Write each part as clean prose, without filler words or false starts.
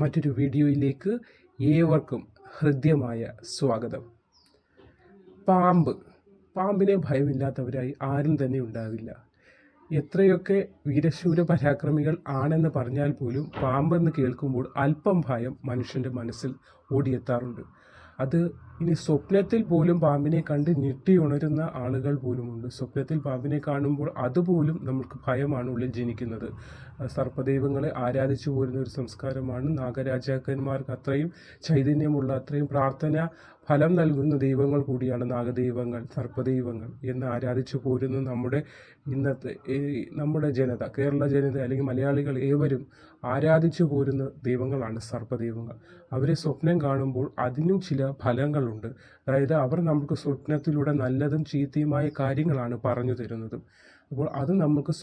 മറ്റൊരു വീഡിയോയിലേക്ക് ഏവർക്കും ഹൃദ്യമായ സ്വാഗതം. പാമ്പിനെ ഭയമില്ലാത്തവരായി ആരും തന്നെ ഉണ്ടാകില്ല. എത്രയൊക്കെ വീരശൂര പരാക്രമികൾ ആണെന്ന് പറഞ്ഞാൽ പോലും പാമ്പെന്ന് കേൾക്കുമ്പോൾ അല്പം ഭയം മനുഷ്യൻ്റെ മനസ്സിൽ ഓടിയെത്താറുണ്ട്. അത് ഇനി സ്വപ്നത്തിൽ പോലും പാമ്പിനെ കണ്ട് ഞെട്ടിയുണരുന്ന ആളുകൾ പോലുമുണ്ട്. സ്വപ്നത്തിൽ പാമ്പിനെ കാണുമ്പോൾ അതുപോലും നമുക്ക് ഭയമാണ് ഉള്ളിൽ ജനിക്കുന്നത്. സർപ്പദൈവങ്ങളെ ആരാധിച്ചു പോരുന്ന ഒരു സംസ്കാരമാണ്. നാഗരാജാക്കന്മാർക്ക് അത്രയും ചൈതന്യമുള്ള, അത്രയും പ്രാർത്ഥന ഫലം നൽകുന്ന ദൈവങ്ങൾ കൂടിയാണ് നാഗദൈവങ്ങൾ, സർപ്പദൈവങ്ങൾ എന്ന് ആരാധിച്ചു പോരുന്ന നമ്മുടെ ജനത, കേരള ജനത അല്ലെങ്കിൽ മലയാളികൾ ഏവരും ആരാധിച്ചു പോരുന്ന ദൈവങ്ങളാണ് സർപ്പദൈവങ്ങൾ. അവരെ സ്വപ്നം കാണുമ്പോൾ അതിനും ചില ഫലങ്ങളുണ്ട്. അതായത് അവർ നമുക്ക് സ്വപ്നത്തിലൂടെ നല്ലതും ചീത്തയുമായ കാര്യങ്ങളാണ് പറഞ്ഞു തരുന്നതും. അപ്പോൾ അത് നമുക്ക്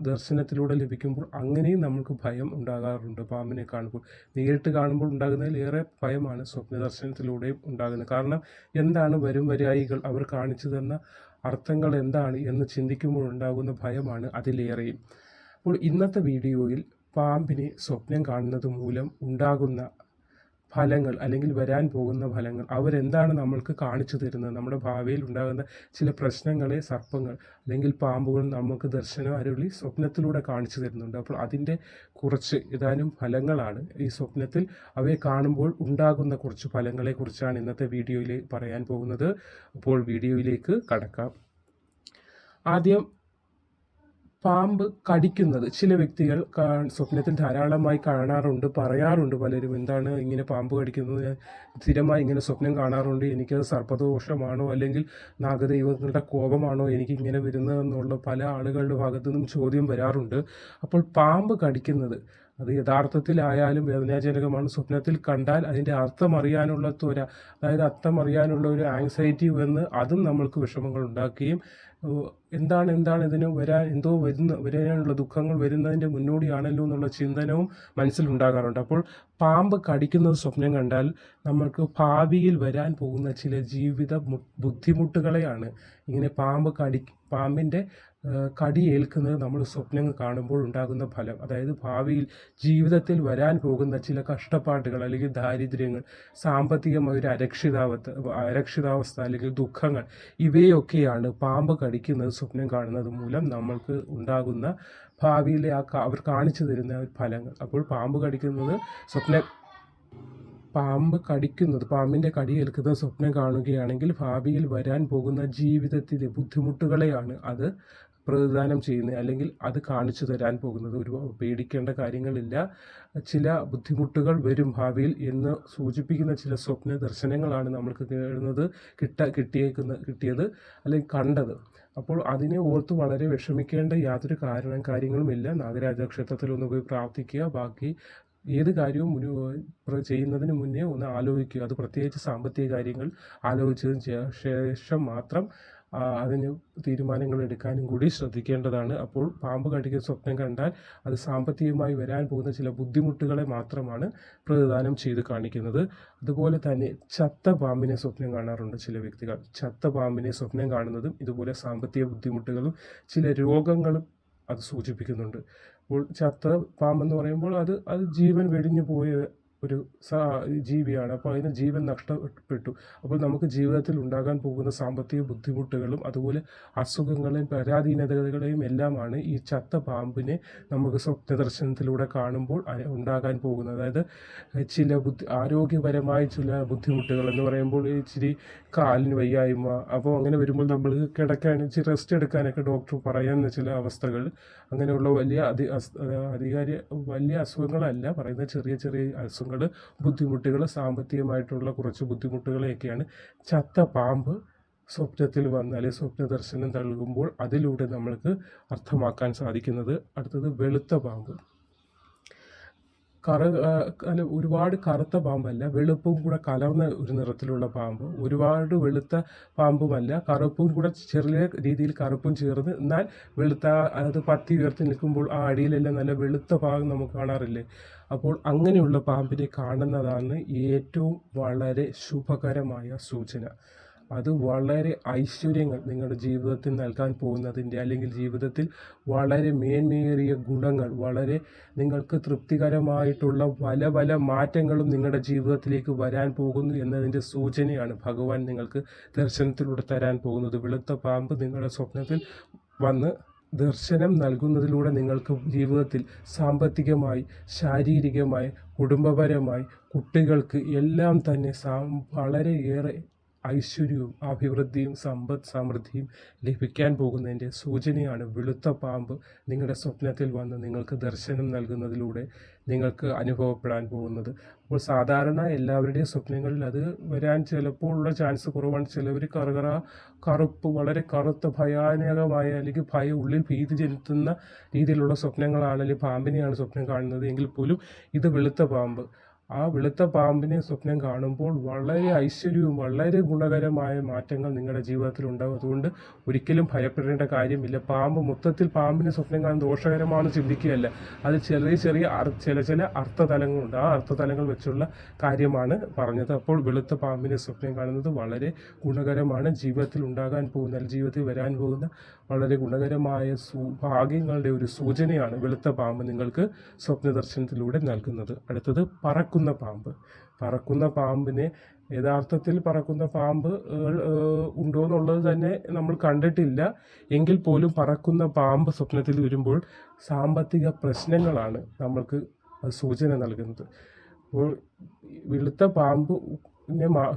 ദർശനത്തിലൂടെ ലഭിക്കുമ്പോൾ അങ്ങനെയും നമുക്ക് ഭയം ഉണ്ടാകാറുണ്ട്. പാമ്പിനെ കാണുമ്പോൾ നേരിട്ട് കാണുമ്പോൾ ഉണ്ടാകുന്നതിൽ ഏറെ ഭയമാണ് സ്വപ്ന ദർശനത്തിലൂടെയും ഉണ്ടാകുന്നത്. കാരണം എന്താണ് വരും വരായികൾ അവർ കാണിച്ചു തന്ന അർത്ഥങ്ങൾ എന്താണ് എന്ന് ചിന്തിക്കുമ്പോൾ ഉണ്ടാകുന്ന ഭയമാണ് അതിലേറെയും. അപ്പോൾ ഇന്നത്തെ വീഡിയോയിൽ പാമ്പിനെ സ്വപ്നം കാണുന്നത് മൂലം ഉണ്ടാകുന്ന ഫലങ്ങൾ അല്ലെങ്കിൽ വരാൻ പോകുന്ന ഫലങ്ങൾ, അവരെന്താണ് നമ്മൾക്ക് കാണിച്ചു തരുന്നത്, നമ്മുടെ ഭാവിയിൽ ഉണ്ടാകുന്ന ചില പ്രശ്നങ്ങളെ സർപ്പങ്ങൾ അല്ലെങ്കിൽ പാമ്പുകൾ നമുക്ക് ദർശനം അരുളി സ്വപ്നത്തിലൂടെ കാണിച്ചു തരുന്നുണ്ട്. അപ്പോൾ അതിൻ്റെ കുറച്ച് ഏതാനും ഫലങ്ങളാണ് ഈ സ്വപ്നത്തിൽ അവയെ കാണുമ്പോൾ ഉണ്ടാകുന്ന കുറച്ച് ഫലങ്ങളെക്കുറിച്ചാണ് ഇന്നത്തെ വീഡിയോയിൽ പറയാൻ പോകുന്നത്. അപ്പോൾ വീഡിയോയിലേക്ക് കടക്കാം. ആദ്യം പാമ്പ് കടിക്കുന്നത് ചില വ്യക്തികൾ സ്വപ്നത്തിൽ ധാരാളമായി കാണാറുണ്ട്, പറയാറുണ്ട് പലരും. എന്താണ് ഇങ്ങനെ പാമ്പ് കടിക്കുന്നത്, സ്ഥിരമായി ഇങ്ങനെ സ്വപ്നം കാണാറുണ്ട്, എനിക്കത് സർപ്പദോഷമാണോ അല്ലെങ്കിൽ നാഗദൈവങ്ങളുടെ കോപമാണോ എനിക്ക് ഇങ്ങനെ വരുന്നതെന്നുള്ള പല ആളുകളുടെ ഭാഗത്തു നിന്നും ചോദ്യം വരാറുണ്ട്. അപ്പോൾ പാമ്പ് കടിക്കുന്നത് അത് യഥാർത്ഥത്തിലായാലും വേദനാജനകമാണ്. സ്വപ്നത്തിൽ കണ്ടാൽ അതിൻ്റെ അർത്ഥം അറിയാനുള്ള അതായത് അർത്ഥം അറിയാനുള്ള ഒരു ആങ്സൈറ്റി വന്ന് അതും നമ്മൾക്ക് വിഷമങ്ങൾ ഉണ്ടാക്കുകയും എന്താണ് ഇതിന് വരാനുള്ള ദുഃഖങ്ങൾ വരുന്നതിൻ്റെ മുന്നോടിയാണല്ലോ എന്നുള്ള ചിന്തനവും മനസ്സിലുണ്ടാകാറുണ്ട്. അപ്പോൾ പാമ്പ് കടിക്കുന്നത് സ്വപ്നം കണ്ടാൽ നമ്മൾക്ക് ഭാവിയിൽ വരാൻ പോകുന്ന ചില ജീവിത ബുദ്ധിമുട്ടുകളെയാണ് ഇങ്ങനെ പാമ്പിൻ്റെ കടി ഏൽക്കുന്നത് നമ്മൾ സ്വപ്നങ്ങൾ കാണുമ്പോൾ ഉണ്ടാകുന്ന ഫലം. അതായത് ഭാവിയിൽ ജീവിതത്തിൽ വരാൻ പോകുന്ന ചില കഷ്ടപ്പാടുകൾ അല്ലെങ്കിൽ ദാരിദ്ര്യങ്ങൾ, സാമ്പത്തികമായ ഒരു അരക്ഷിതാവസ്ഥ അല്ലെങ്കിൽ ദുഃഖങ്ങൾ, ഇവയൊക്കെയാണ് പാമ്പ് കടിക്കുന്നത് സ്വപ്നം കാണുന്നത് മൂലം നമ്മൾക്ക് ഉണ്ടാകുന്ന ഭാവിയിലെ അവർ കാണിച്ചു തരുന്ന ഫലങ്ങൾ. അപ്പോൾ പാമ്പിൻ്റെ കടിയേൽക്കുന്നത് സ്വപ്നം കാണുകയാണെങ്കിൽ ഭാവിയിൽ വരാൻ പോകുന്ന ജീവിതത്തിലെ ബുദ്ധിമുട്ടുകളെയാണ് അത് പ്രതിദാനം ചെയ്യുന്നത് അല്ലെങ്കിൽ അത് കാണിച്ചു തരാൻ പോകുന്നത്. പേടിക്കേണ്ട കാര്യങ്ങളില്ല. ചില ബുദ്ധിമുട്ടുകൾ വരും ഭാവിയിൽ എന്ന് സൂചിപ്പിക്കുന്ന ചില സ്വപ്ന ദർശനങ്ങളാണ് നമ്മൾക്ക് കിട്ടിയത് അല്ലെങ്കിൽ കണ്ടത്. അപ്പോൾ അതിനെ ഓർത്ത് വളരെ വിഷമിക്കേണ്ട യാതൊരു കാര്യങ്ങളുമില്ല. നാഗരാജ ക്ഷേത്രത്തിൽ പോയി പ്രാർത്ഥിക്കുക. ബാക്കി ഏത് കാര്യവും ചെയ്യുന്നതിന് മുന്നേ ഒന്ന് ആലോചിക്കുക. അത് പ്രത്യേകിച്ച് സാമ്പത്തിക കാര്യങ്ങൾ ആലോചിച്ചതിന് ശേഷം മാത്രം അതിന് തീരുമാനങ്ങൾ എടുക്കാനും കൂടി ശ്രദ്ധിക്കേണ്ടതാണ്. അപ്പോൾ പാമ്പ് കടിക്കുന്ന സ്വപ്നം കണ്ടാൽ അത് സാമ്പത്തികമായി വരാൻ പോകുന്ന ചില ബുദ്ധിമുട്ടുകളെ മാത്രമാണ് പ്രതിദാനം ചെയ്ത് കാണിക്കുന്നത്. അതുപോലെ തന്നെ ചത്ത പാമ്പിനെ സ്വപ്നം കാണാറുണ്ട് ചില വ്യക്തികൾ. ചത്ത പാമ്പിനെ സ്വപ്നം കാണുന്നതും ഇതുപോലെ സാമ്പത്തിക ബുദ്ധിമുട്ടുകളും ചില രോഗങ്ങളും അത് സൂചിപ്പിക്കുന്നുണ്ട്. അപ്പോൾ ചത്ത പാമ്പെന്ന് പറയുമ്പോൾ അത് ജീവൻ വെടിഞ്ഞു പോയ ഒരു ജീവിയാണ്. അപ്പോൾ അതിന് ജീവൻ നഷ്ടപ്പെട്ടു. അപ്പോൾ നമുക്ക് ജീവിതത്തിൽ ഉണ്ടാകാൻ പോകുന്ന സാമ്പത്തിക ബുദ്ധിമുട്ടുകളും അതുപോലെ അസുഖങ്ങളെയും പരാധീനതകളെയും എല്ലാമാണ് ഈ ചത്ത പാമ്പിനെ നമുക്ക് സ്വപ്ന ദർശനത്തിലൂടെ കാണുമ്പോൾ ഉണ്ടാകാൻ പോകുന്നത്. അതായത് ചില ആരോഗ്യപരമായ ചില ബുദ്ധിമുട്ടുകൾ എന്ന് പറയുമ്പോൾ ഇച്ചിരി കാലിന് വയ്യായ്മ, അപ്പോൾ അങ്ങനെ വരുമ്പോൾ നമ്മൾ ഇച്ചിരി റെസ്റ്റ് എടുക്കാനൊക്കെ ഡോക്ടർ പറയുന്ന ചില അവസ്ഥകൾ, അങ്ങനെയുള്ള വലിയ അസുഖങ്ങളല്ല പറയുന്ന, ചെറിയ ചെറിയ അസുഖങ്ങൾ, ബുദ്ധിമുട്ടുകൾ, സാമ്പത്തികമായിട്ടുള്ള കുറച്ച് ബുദ്ധിമുട്ടുകളെയൊക്കെയാണ് ചത്ത പാമ്പ് സ്വപ്നത്തിൽ വന്നാൽ സ്വപ്ന ദർശനം നൽകുമ്പോൾ അതിലൂടെ നമ്മൾക്ക് അർത്ഥമാക്കാൻ സാധിക്കുന്നത്. അടുത്തത് വെളുത്ത പാമ്പ്. ഒരുപാട് കറുത്ത പാമ്പല്ല, വെളുപ്പും കൂടെ കലർന്ന ഒരു നിറത്തിലുള്ള പാമ്പ്. ഒരുപാട് വെളുത്ത പാമ്പുമല്ല, കറുപ്പും കൂടെ ചെറിയ രീതിയിൽ കറുപ്പും ചേർന്ന് എന്നാൽ വെളുത്ത, അത് പത്തി ഉയർത്തി നിൽക്കുമ്പോൾ ആ അടിയിലെല്ലാം നല്ല വെളുത്ത ഭാഗം നമുക്ക് കാണാറില്ലേ. അപ്പോൾ അങ്ങനെയുള്ള പാമ്പിനെ കാണുന്നതാണ് ഏറ്റവും വളരെ ശുഭകരമായ സൂചന. അത് വളരെ ഐശ്വര്യങ്ങൾ നിങ്ങളുടെ ജീവിതത്തിൽ നൽകാൻ പോകുന്നതിൻ്റെ, അല്ലെങ്കിൽ ജീവിതത്തിൽ വളരെ മേന്മയേറിയ ഗുണങ്ങൾ, വളരെ നിങ്ങൾക്ക് തൃപ്തികരമായിട്ടുള്ള പല പല മാറ്റങ്ങളും നിങ്ങളുടെ ജീവിതത്തിലേക്ക് വരാൻ പോകുന്നു എന്നതിൻ്റെ സൂചനയാണ് ഭഗവാൻ നിങ്ങൾക്ക് ദർശനത്തിലൂടെ തരാൻ പോകുന്നത്. വെളുത്ത പാമ്പ് നിങ്ങളുടെ സ്വപ്നത്തിൽ വന്ന് ദർശനം നൽകുന്നതിലൂടെ നിങ്ങൾക്ക് ജീവിതത്തിൽ സാമ്പത്തികമായി, ശാരീരികമായി, കുടുംബപരമായി, കുട്ടികൾക്ക് എല്ലാം തന്നെ വളരെയേറെ ഐശ്വര്യവും അഭിവൃദ്ധിയും സമ്പദ് സമൃദ്ധിയും ലഭിക്കാൻ പോകുന്നതിൻ്റെ സൂചനയാണ് വെളുത്ത പാമ്പ് നിങ്ങളുടെ സ്വപ്നത്തിൽ വന്ന് നിങ്ങൾക്ക് ദർശനം നൽകുന്നതിലൂടെ നിങ്ങൾക്ക് അനുഭവപ്പെടാൻ പോകുന്നത്. അപ്പോൾ സാധാരണ എല്ലാവരുടെയും സ്വപ്നങ്ങളിൽ അത് വരാൻ ചിലപ്പോൾ ഉള്ള ചാൻസ് കുറവാണ്. ചിലവർ കറുപ്പ്, വളരെ കറുത്ത ഭയാനകമായ, അല്ലെങ്കിൽ ഉള്ളിൽ ഭീതി ജനിത്തുന്ന രീതിയിലുള്ള സ്വപ്നങ്ങളാണ്, അല്ലെങ്കിൽ പാമ്പിനെയാണ് സ്വപ്നം കാണുന്നത് എങ്കിൽ പോലും ഇത് വെളുത്ത പാമ്പ്. ആ വെളുത്ത പാമ്പിനെ സ്വപ്നം കാണുമ്പോൾ വളരെ ഐശ്വര്യവും വളരെ ഗുണകരമായ മാറ്റങ്ങൾ നിങ്ങളുടെ ജീവിതത്തിൽ ഉണ്ടാകും. അതുകൊണ്ട് ഒരിക്കലും ഭയപ്പെടേണ്ട കാര്യമില്ല. മൊത്തത്തിൽ പാമ്പിനെ സ്വപ്നം കാണുന്നത് ദോഷകരമാണെന്ന് ചിന്തിക്കുകയല്ല. അത് ചില അർത്ഥതലങ്ങളുണ്ട്. ആ അർത്ഥതലങ്ങൾ വെച്ചുള്ള കാര്യമാണ് പറഞ്ഞത്. അപ്പോൾ വെളുത്ത പാമ്പിനെ സ്വപ്നം കാണുന്നത് വളരെ ഗുണകരമാണ്. ജീവിതത്തിൽ ഉണ്ടാകാൻ പോകുന്ന, ജീവിതത്തിൽ വരാൻ പോകുന്ന വളരെ ഗുണകരമായ ഭാഗ്യങ്ങളുടെ ഒരു സൂചനയാണ് വെളുത്ത പാമ്പ് നിങ്ങൾക്ക് സ്വപ്ന ദർശനത്തിലൂടെ നൽകുന്നത്. അടുത്തത് പറക്കുന്ന പാമ്പിനെ യഥാർത്ഥത്തിൽ പറക്കുന്ന പാമ്പ് ഉണ്ടോ എന്നുള്ളത് തന്നെ നമ്മൾ കണ്ടിട്ടില്ല. എങ്കിൽ പോലും പറക്കുന്ന പാമ്പ് സ്വപ്നത്തിൽ വരുമ്പോൾ സാമ്പത്തിക പ്രശ്നങ്ങളാണ് നമ്മൾക്ക് സൂചന നൽകുന്നത്. അപ്പോൾ വെളുത്ത പാമ്പ്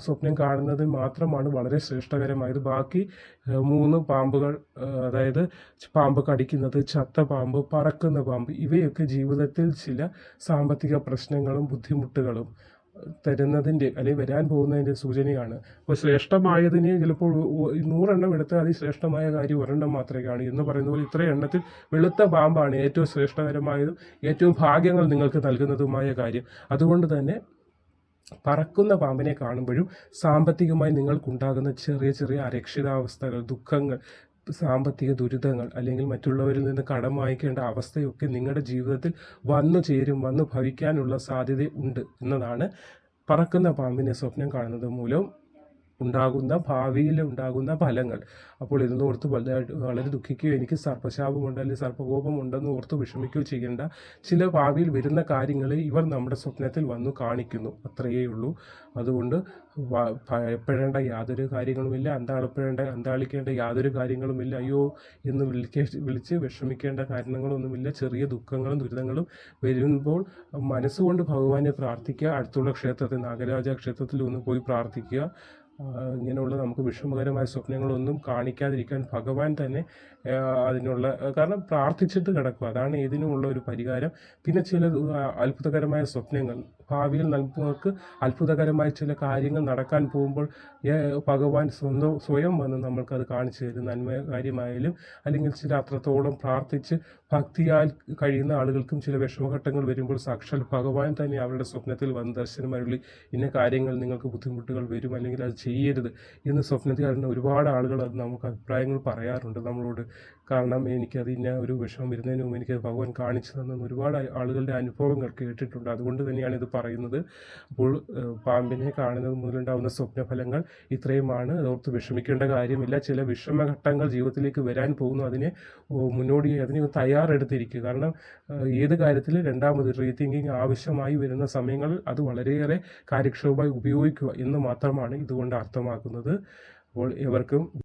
സ്വപ്നം കാണുന്നത് മാത്രമാണ് വളരെ ശ്രേഷ്ഠകരമായത്. ബാക്കി 3 പാമ്പുകൾ, അതായത് പാമ്പ് കടിക്കുന്നത്, ചത്ത പാമ്പ്, പറക്കുന്ന പാമ്പ്, ഇവയൊക്കെ ജീവിതത്തിൽ ചില സാമ്പത്തിക പ്രശ്നങ്ങളും ബുദ്ധിമുട്ടുകളും തരുന്നതിൻ്റെ, അല്ലെങ്കിൽ വരാൻ പോകുന്നതിൻ്റെ സൂചനയാണ്. അപ്പോൾ ശ്രേഷ്ഠമായതിന് ചിലപ്പോൾ 100 എണ്ണം എടുത്താൽ അതിശ്രേഷ്ഠമായ കാര്യം 1 എണ്ണം മാത്രമേ കാണൂ എന്ന് പറയുന്ന പോലെ ഇത്ര എണ്ണത്തിൽ വെളുത്ത പാമ്പാണ് ഏറ്റവും ശ്രേഷ്ഠകരമായതും ഏറ്റവും ഭാഗ്യങ്ങൾ നിങ്ങൾക്ക് നൽകുന്നതുമായ കാര്യം. അതുകൊണ്ട് തന്നെ പറക്കുന്ന പാമ്പിനെ കാണുമ്പോഴും സാമ്പത്തികമായി നിങ്ങൾക്കുണ്ടാകുന്ന ചെറിയ ചെറിയ അരക്ഷിതാവസ്ഥകൾ, ദുഃഖങ്ങൾ, സാമ്പത്തിക ദുരിതങ്ങൾ, അല്ലെങ്കിൽ മറ്റുള്ളവരിൽ നിന്ന് കടം വാങ്ങിക്കേണ്ട അവസ്ഥയൊക്കെ നിങ്ങളുടെ ജീവിതത്തിൽ വന്നു ഭവിക്കാനുള്ള സാധ്യത ഉണ്ട് എന്നതാണ് പറക്കുന്ന പാമ്പിനെ സ്വപ്നം കാണുന്നത് മൂലം ഭാവിയിൽ ഉണ്ടാകുന്ന ഫലങ്ങൾ. അപ്പോൾ ഇതൊന്നോർത്ത് വളരെ ദുഃഖിക്കുകയോ എനിക്ക് സർപ്പശാപമുണ്ട് അല്ലെങ്കിൽ സർപ്പകോപമുണ്ടെന്ന് ഓർത്ത് വിഷമിക്കുകയോ ചെയ്യേണ്ട. ചില ഭാവിയിൽ വരുന്ന കാര്യങ്ങളെ ഇവർ നമ്മുടെ സ്വപ്നത്തിൽ വന്നു കാണിക്കുന്നു, അത്രയേ ഉള്ളൂ. അതുകൊണ്ട് ഭയപ്പെടേണ്ട യാതൊരു കാര്യങ്ങളുമില്ല, അന്താളിക്കേണ്ട യാതൊരു കാര്യങ്ങളുമില്ല, അയ്യോ എന്ന് വിളിച്ച് വിഷമിക്കേണ്ട കാരണങ്ങളൊന്നുമില്ല. ചെറിയ ദുഃഖങ്ങളും ദുരിതങ്ങളും വരുമ്പോൾ മനസ്സുകൊണ്ട് ഭഗവാനെ പ്രാർത്ഥിക്കുക. അടുത്തുള്ള ക്ഷേത്രത്തിൽ, നാഗരാജ ക്ഷേത്രത്തിൽ ഒന്ന് പോയി പ്രാർത്ഥിക്കുക. ഇങ്ങനെയുള്ള നമുക്ക് വിഷമകരമായ സ്വപ്നങ്ങളൊന്നും കാണിക്കാതിരിക്കാൻ ഭഗവാൻ തന്നെ അതിനുള്ള, കാരണം പ്രാർത്ഥിച്ചിട്ട് കിടക്കുക, അതാണ് ഇതിനുമുള്ള ഒരു പരിഹാരം. പിന്നെ ചില അത്ഭുതകരമായ സ്വപ്നങ്ങൾ, ഭാവിയിൽ നമുക്ക് അത്ഭുതകരമായ ചില കാര്യങ്ങൾ നടക്കാൻ പോകുമ്പോൾ ഭഗവാൻ സ്വയം വന്ന് നമ്മൾക്കത് കാണിച്ചു തരും. നന്മ കാര്യമായാലും അല്ലെങ്കിൽ ചില അത്രത്തോളം പ്രാർത്ഥിച്ച് ഭക്തിയാൽ കഴിയുന്ന ആളുകൾക്കും ചില വിഷമഘട്ടങ്ങൾ വരുമ്പോൾ സാക്ഷാൽ ഭഗവാൻ തന്നെ അവരുടെ സ്വപ്നത്തിൽ വന്ന് ദർശനമരുളി ഇന്ന കാര്യങ്ങൾ നിങ്ങൾക്ക് ബുദ്ധിമുട്ടുകൾ വരും, അല്ലെങ്കിൽ അത് ചെയ്യരുത് എന്ന് സ്വപ്നത്തിൽ കാണുന്ന ഒരുപാട് ആളുകൾ അത് നമുക്ക് അഭിപ്രായങ്ങൾ പറയാറുണ്ട് നമ്മളോട്. കാരണം എനിക്കത് ഇന്ന ഒരു വിഷമം വരുന്നതിന് മുമ്പ് എനിക്കത് ഭഗവാൻ കാണിച്ചു തന്നെന്ന് ഒരുപാട് ആളുകളുടെ അനുഭവങ്ങൾ കേട്ടിട്ടുണ്ട്. അതുകൊണ്ട് തന്നെയാണ് ഇത് പറയുന്നത്. അപ്പോൾ പാമ്പിനെ കാണുന്നത് മുതലുണ്ടാകുന്ന സ്വപ്നഫലങ്ങൾ ഇത്രയുമാണ്. അതോർത്ത് വിഷമിക്കേണ്ട കാര്യമില്ല. ചില വിഷമഘട്ടങ്ങൾ ജീവിതത്തിലേക്ക് വരാൻ പോകുന്നു, അതിനെ തയ്യാറെടുത്തിരിക്കുക. കാരണം ഏത് കാര്യത്തിൽ രണ്ടാമത് റീതിങ്കിങ് ആവശ്യമായി വരുന്ന സമയങ്ങളിൽ അത് വളരെയേറെ കാര്യക്ഷമമായി ഉപയോഗിക്കുക എന്ന് മാത്രമാണ് ഇതുകൊണ്ട് അർത്ഥമാക്കുന്നത്. അപ്പോൾ എവർക്കും